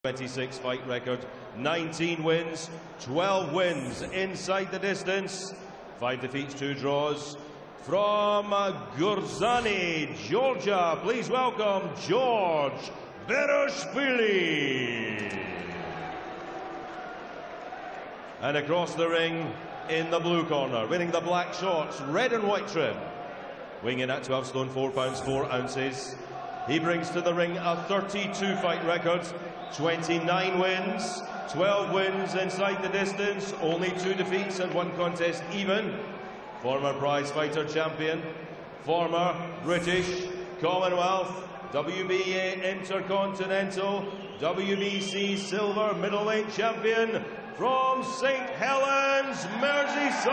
26 fight record, 19 wins, 12 wins inside the distance, 5 defeats, 2 draws. From Gurzani, Georgia, please welcome George Beroshvili. And across the ring in the blue corner, wearing the black shorts, red and white trim, weighing in at 12 stone 4 pounds 4 ounces. He brings to the ring a 32 fight record, 29 wins, 12 wins inside the distance, only 2 defeats and 1 contest even. Former prize fighter champion, former British, Commonwealth, WBA Intercontinental, WBC silver middleweight champion from St. Helens, Merseyside,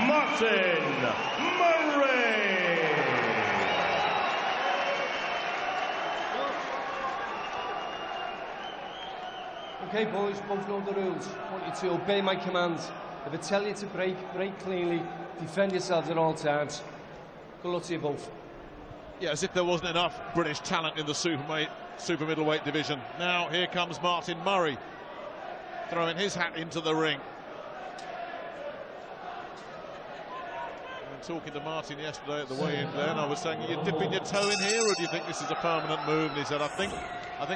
Martin Murray. Okay, boys, both know the rules. I want you to obey my commands. If I tell you to break, break cleanly, defend yourselves at all times. Good luck to you both. Yeah, as if there wasn't enough British talent in the super middleweight division. Now here comes Martin Murray, throwing his hat into the ring. Talking to Martin yesterday at the weigh-in, Glenn, I was saying, are you dipping your toe in here, or do you think this is a permanent move? And he said, I think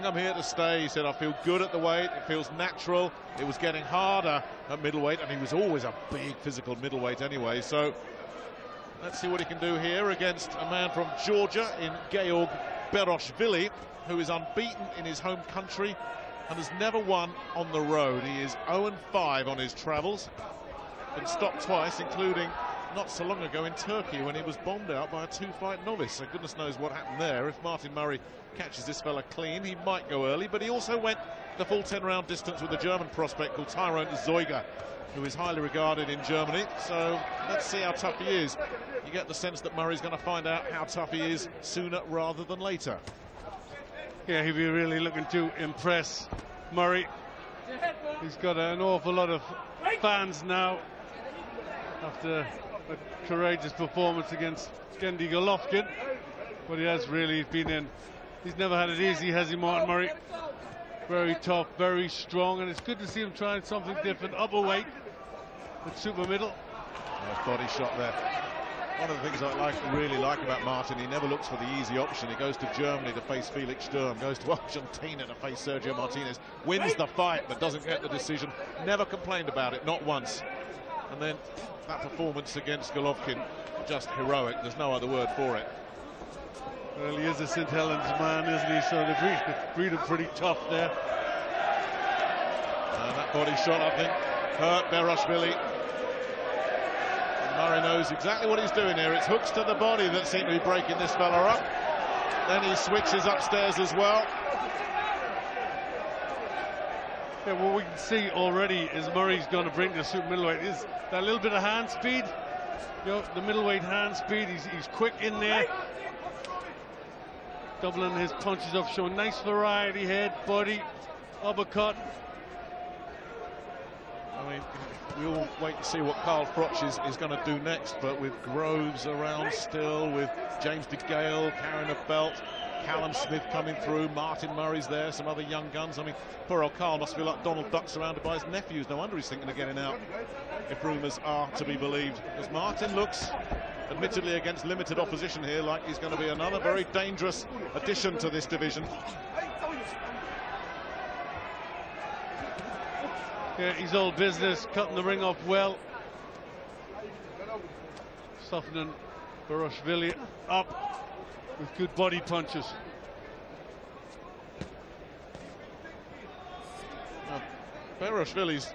I'm here to stay. He said, I feel good at the weight, it feels natural. It was getting harder at middleweight, and he was always a big physical middleweight anyway. So let's see what he can do here against a man from Georgia in George Beroshvili, who is unbeaten in his home country and has never won on the road. He is 0-5 on his travels, been stopped twice, including not so long ago in Turkey when he was bombed out by a 2-fight novice. So goodness knows what happened there. If Martin Murray catches this fella clean, he might go early, but he also went the full 10-round distance with a German prospect called Tyrone Zeuger, who is highly regarded in Germany. So let's see how tough he is. You get the sense that Murray's going to find out how tough he is sooner rather than later. Yeah, he'll be really looking to impress Murray. He's got an awful lot of fans now after a courageous performance against Gennady Golovkin, but he has really been in. He's never had it easy, has he, Martin Murray? Very tough, very strong, and it's good to see him trying something different, upper weight with super middle. Nice body shot there. One of the things I really like about Martin, he never looks for the easy option. He goes to Germany to face Felix Sturm, goes to Argentina to face Sergio Martinez, wins the fight but doesn't get the decision, never complained about it, not once. And then that performance against Golovkin, just heroic, there's no other word for it. Well, he is a St. Helens man, isn't he? So they breed him pretty tough there. And that body shot, I think, hurt Beroshvili. And Murray knows exactly what he's doing here. It's hooks to the body that seem to be breaking this fella up. Then he switches upstairs as well. Yeah, what we can see already is Murray's going to bring to super middleweight is that little bit of hand speed. You know, the middleweight hand speed. He's quick in there, doubling his punches up, showing nice variety, head, body, uppercut. I mean, we all wait to see what Carl Froch is going to do next, but with Groves around still, with James DeGale carrying a belt, Callum Smith coming through, Martin Murray's there, some other young guns. I mean, poor old Carl must feel like Donald Duck surrounded by his nephews. No wonder he's thinking of getting out, if rumours are to be believed. Because Martin looks, admittedly against limited opposition here, like he's going to be another very dangerous addition to this division. Yeah, he's all business, cutting the ring off well. Softening Beroshvili up with good body punches. Now, Beroshvili's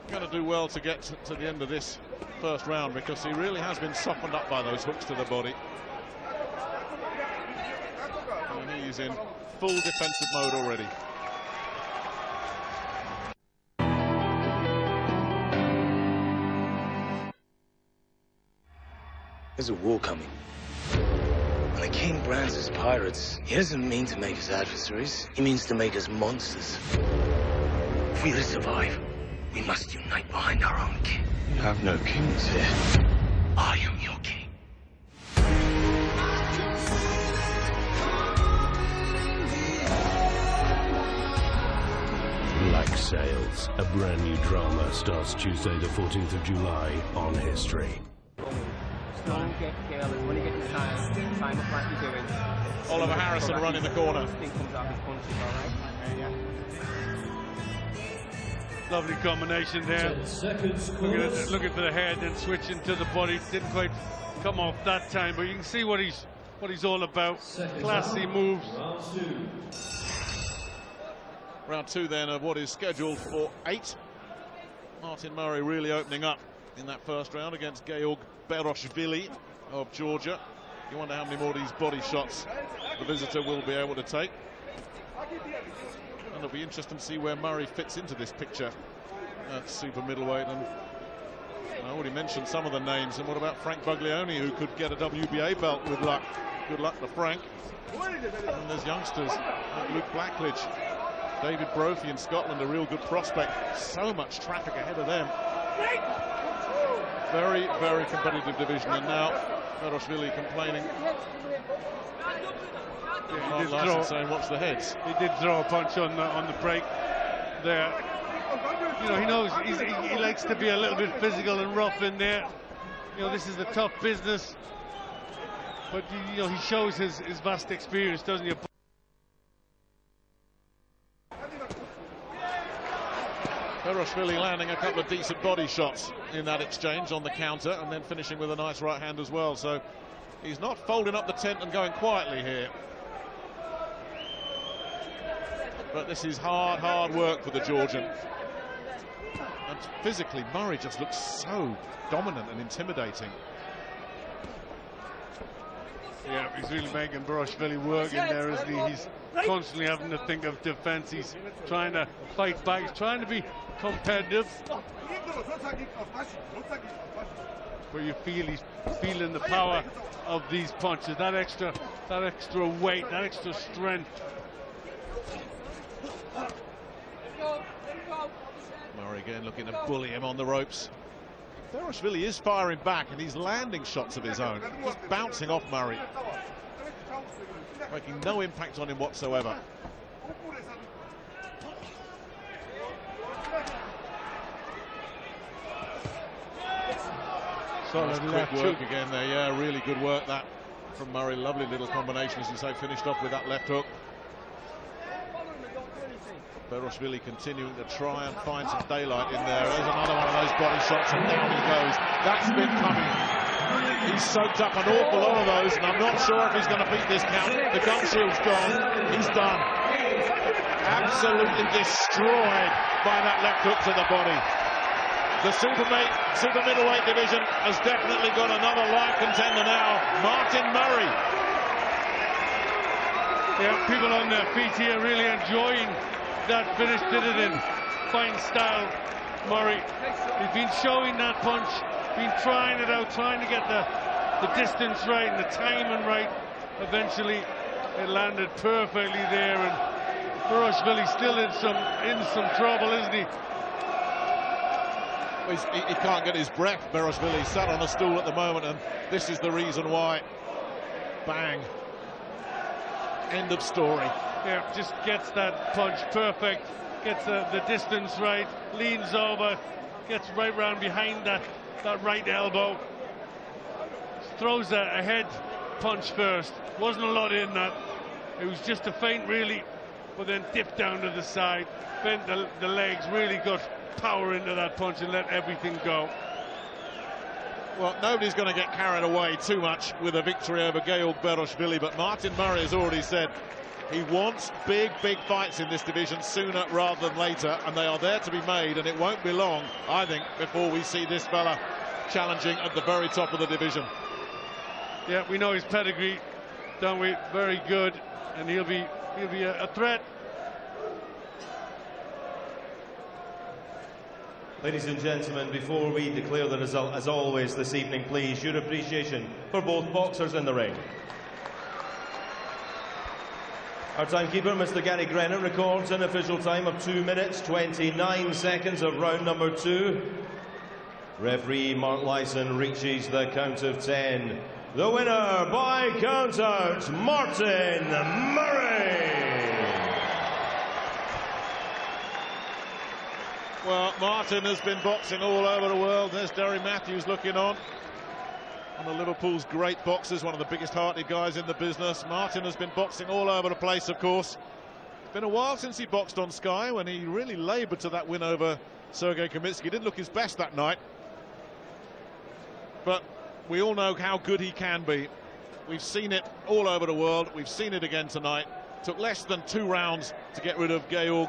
going to do well to get to the end of this first round, because he really has been softened up by those hooks to the body. And he's in full defensive mode already. There's a war coming. When the king brands us pirates, he doesn't mean to make us adversaries. He means to make us monsters. If we are to survive, we must unite behind our own king. You have no kings here. I am your king. sails. A brand new drama starts Tuesday the 14th of July on History. Don't get careless. When you get your time up like you're doing. Oliver Harrison running the corner. Thing comes out his punches, all right? Yeah. Lovely combination there. Looking for the head, then switching to the body. Didn't quite come off that time, but you can see what he's all about. Classy moves. Round 2 then of what is scheduled for 8. Martin Murray really opening up in that first round against George Beroshvili of Georgia. You wonder how many more of these body shots the visitor will be able to take. And it'll be interesting to see where Murray fits into this picture at super middleweight. And I already mentioned some of the names. And what about Frank Buglioni, who could get a WBA belt with luck? Good luck to Frank. And there's youngsters like Luke Blackledge, David Brophy in Scotland, a real good prospect. So much traffic ahead of them. Very, very competitive division. And now Beroshvili complaining. Yeah, he did saying, watch the heads. He did throw a punch on the break there. You know, he knows he likes to be a little bit physical and rough in there. You know, this is a tough business, but you know, he shows his vast experience, doesn't he? Beroshvili landing a couple of decent body shots in that exchange on the counter, and then finishing with a nice right hand as well. So he's not folding up the tent and going quietly here. But this is hard work for the Georgian. And physically, Murray just looks so dominant and intimidating. Yeah, he's really making Beroshvili work in there, isn't he? He's constantly having to think of defense. He's trying to fight back. He's trying to be competitive. But you feel he's feeling the power of these punches. That extra weight, that extra strength. Murray again looking to bully him on the ropes. Beroshvili is firing back, and he's landing shots of his own, just bouncing off Murray, making no impact on him whatsoever. Nice quick work again there. Yeah, really good work that from Murray. Lovely little combination, as you say, finished off with that left hook. Beroshvili continuing to try and find some daylight in there. There's another one of those body shots, and down he goes. That's been coming. He's soaked up an awful lot of those, and I'm not sure if he's going to beat this count. The gum shield's gone. He's done. Absolutely destroyed by that left hook to the body. The super middleweight division has definitely got another live contender now, Martin Murray. Yeah, people on their feet here really enjoying that finish. Did it in fine style, Murray. He's been showing that punch, been trying it out, trying to get the distance right and the timing right. Eventually it landed perfectly there, and Beroshvili's still in some trouble, isn't he? He can't get his breath. Beroshvili sat on a stool at the moment, and this is the reason why. Bang. End of story. Yeah, just gets that punch perfect, gets the distance right, leans over, gets right round behind that right elbow, throws a head punch first. Wasn't a lot in that. It was just a feint really, but then dipped down to the side, bent the legs, really got power into that punch and let everything go. Well, nobody's going to get carried away too much with a victory over George Beroshvili, but Martin Murray has already said he wants big fights in this division sooner rather than later, and they are there to be made, and it won't be long, I think, before we see this fella challenging at the very top of the division. Yeah, we know his pedigree, don't we? Very good, and he'll be a threat. Ladies and gentlemen, before we declare the result, as always this evening, please, your appreciation for both boxers in the ring. Our timekeeper, Mr. Gary Grennan, records an official time of 2 minutes, 29 seconds of round number 2. Referee Mark Lyson reaches the count of 10. The winner by count out, Martin Murray. Well, Martin has been boxing all over the world. There's Derry Matthews looking on. One of Liverpool's great boxers, one of the biggest hearted guys in the business. Martin has been boxing all over the place, of course. It's been a while since he boxed on Sky, when he really laboured to that win over Sergei Kamitsky. He didn't look his best that night. But we all know how good he can be. We've seen it all over the world. We've seen it again tonight. Took less than 2 rounds to get rid of Georg